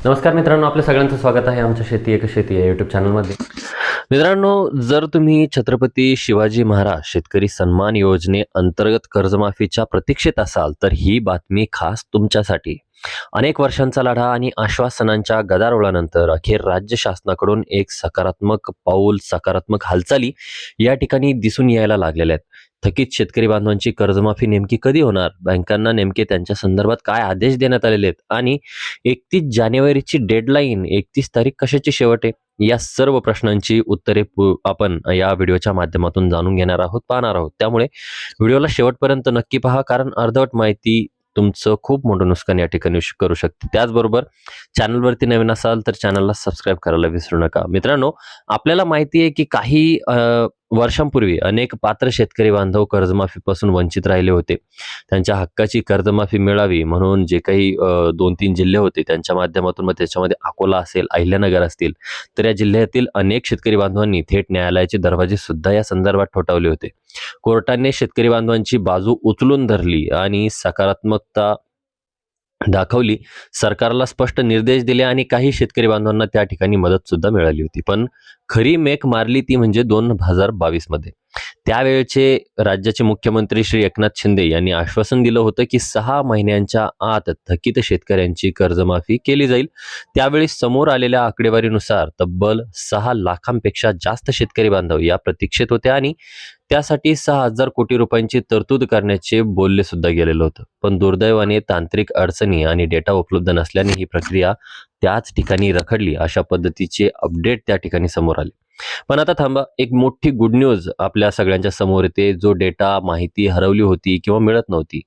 नमस्कार मित्रांनो, आपल्या सगळ्यांचं स्वागत आहे आमच्या शेती एक शेती या यूट्यूब चॅनलमध्ये. मित्रांनो, जर तुम्ही छत्रपती शिवाजी महाराज शेतकरी सन्मान योजने अंतर्गत कर्जमाफीच्या प्रतीक्षेत असाल तर ही बातमी खास तुमच्यासाठी. अनेक वर्षांचा लढा आणि आश्वासनांच्या गदारोळानंतर अखेर राज्य शासनाकडून एक सकारात्मक पाऊल, सकारात्मक हालचाली या ठिकाणी दिसून यायला लागलेल्या आहेत. थकीत शेतकरी बांधवांची कर्जमाफी नेमकी कधी होणार, बँकांना नेमके त्यांच्या संदर्भात काय आदेश देण्यात आलेले आहेत आणि 31 जानेवारीची डेडलाईन, 31 तारीख कशाची शेवट आहे, या सर्व प्रश्नांची उत्तरे आपण या व्हिडिओच्या माध्यमातून जाणून घेणार आहोत, पाहणार आहोत. त्यामुळे व्हिडिओला शेवटपर्यंत नक्की पहा, कारण अर्धवट माहिती तुमचं खूप मोठं नुकसान या ठिकाणी करू शकते. त्याचबरोबर चॅनलवरती नवीन असाल तर चॅनलला सबस्क्राईब करायला विसरू नका. मित्रांनो, आपल्याला माहिती आहे की काही वर्षांपूर्वी अनेक पात्र शेतकरी बांधव कर्जमाफीपासून वंचित राहिले होते. त्यांच्या हक्काची कर्जमाफी मिळावी म्हणून जे काही 2-3 जिल्हे होते त्यांच्या माध्यमातून, मग त्याच्यामध्ये अकोला असेल, अहिल्यानगर असतील, तर या जिल्ह्यातील अनेक शेतकरी बांधवांनी थेट न्यायालयाचे दरवाजे सुद्धा या संदर्भात ठोठावले होते. कोर्टाने शेतकरी बांधवांची बाजू उचलून धरली आणि सकारात्मकता दाखवली, सरकारला स्पष्ट निर्देश दिले आणि काही शेतकरी बांधवांना त्या ठिकाणी मदत सुद्धा मिळाली होती. पण खरी मेक मारली ती म्हणजे 2022 मध्ये. त्यावेळचे राज्याचे मुख्यमंत्री श्री एकनाथ शिंदे यांनी आश्वासन दिलं होतं की 6 महिन्यांच्या आत थकीत शेतकऱ्यांची कर्जमाफी केली जाईल. त्यावेळी समोर आलेल्या आकडेवारीनुसार तब्बल 6 लाखांपेक्षा जास्त शेतकरी बांधव या प्रतीक्षेत होते आणि त्यासाठी 6,000 कोटी रुपयांची तरतूद करण्याचे बोलले सुद्धा गेलेलं होतं. पण दुर्दैवाने तांत्रिक अडचणी आणि डेटा उपलब्ध नसल्याने ही प्रक्रिया त्याच ठिकाणी रखडली, अशा पद्धतीचे अपडेट त्या ठिकाणी समोर आले. पण आता थांबा, एक मोठी गुड न्यूज आपल्या सगळ्यांच्या समोर येते. जो डेटा, माहिती हरवली होती किंवा मिळत नव्हती,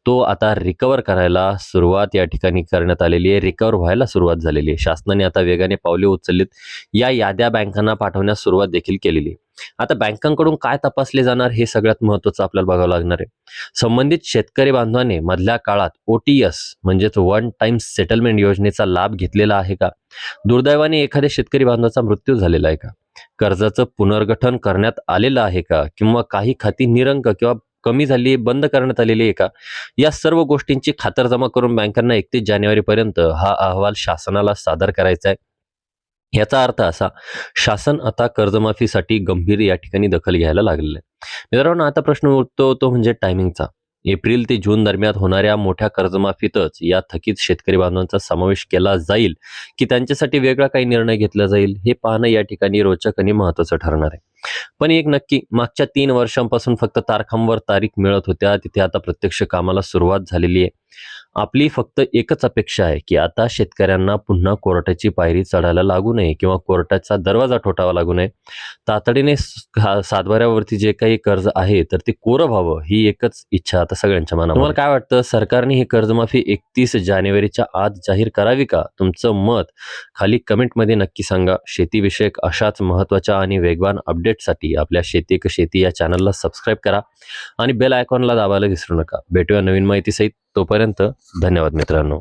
तो आता रिकवर करायला सुरुवात या ठिकाणी करण्यात आलेली आहे, रिकवर व्हायला सुरुवात झालेली आहे. शासनाने आता वेगाने पावले उचललीत. या याद्या बँकांना पाठवण्यास सुरुवात देखील केलेली आहे. आता बँकांकडून काय तपासले जाणार हे सगळ्यात महत्त्वाचं आपल्याला बघावं लागणार आहे. संबंधित शेतकरी बांधवाने मधल्या काळात OTS म्हणजेच वन टाइम सेटलमेंट योजनेचा लाभ घेतलेला आहे का? दुर्दैवाने एखाद्या शेतकरी बांधवाचा मृत्यू झालेला आहे का? कर्जाचं पुनर्गठन करण्यात आलेलं आहे का? किंवा काही खाती निरंक किंवा कमी झाली, बंद करण्यात आलेली आहे का? या सर्व गोष्टींची खातरजमा करून बँकांना 31 जानेवारीपर्यंत हा अहवाल शासनाला सादर करायचा आहे. याचा अर्थ असा, शासन आता कर्जमाफीसाठी गंभीर या ठिकाणी दखल घ्यायला लागलेलं आहे. मित्रांनो, आता प्रश्न उठतो तो म्हणजे टायमिंगचा. एप्रिल ते जून दरम्यान होणाऱ्या मोठ्या कर्जमाफीतच या थकीत शेतकरी बांधवांचा समावेश केला जाईल की त्यांच्यासाठी वेगळा काही निर्णय घेतला जाईल, हे पाहणं या ठिकाणी रोचक आणि महत्त्वाचं ठरणार आहे. पण एक नक्की, मागच्या 3 वर्षांपासून फक्त तारखांवर तारीख मिळत होत्या, तिथे आता प्रत्यक्ष कामाला सुरुवात झालेली आहे. आपली फक्त एकच अपेक्षा आहे की आता शेतकऱ्यांना पुन्हा कोर्टाची पायरी चढायला लागू नये किंवा कोर्टाचा दरवाजा ठोठावा लागू नये. तातडीने सातबाऱ्यावरती जे काही कर्ज आहे तर ते कोरं व्हावं, ही एकच इच्छा आता सगळ्यांच्या मनामध्ये. तुम्हाला काय वाटतं, सरकारने ही कर्जमाफी 31 जानेवारीच्या आत जाहीर करावी का? तुमचं मत खाली कमेंटमध्ये नक्की सांगा. शेतीविषयक अशाच महत्त्वाच्या आणि वेगवान अपडेटसाठी आपल्या शेती एक शेती या चॅनलला सबस्क्राईब करा आणि बेल आयकॉनला दाबायला विसरू नका. भेटूया नवीन माहितीसहित. तोपर्यंत धन्यवाद मित्रांनो.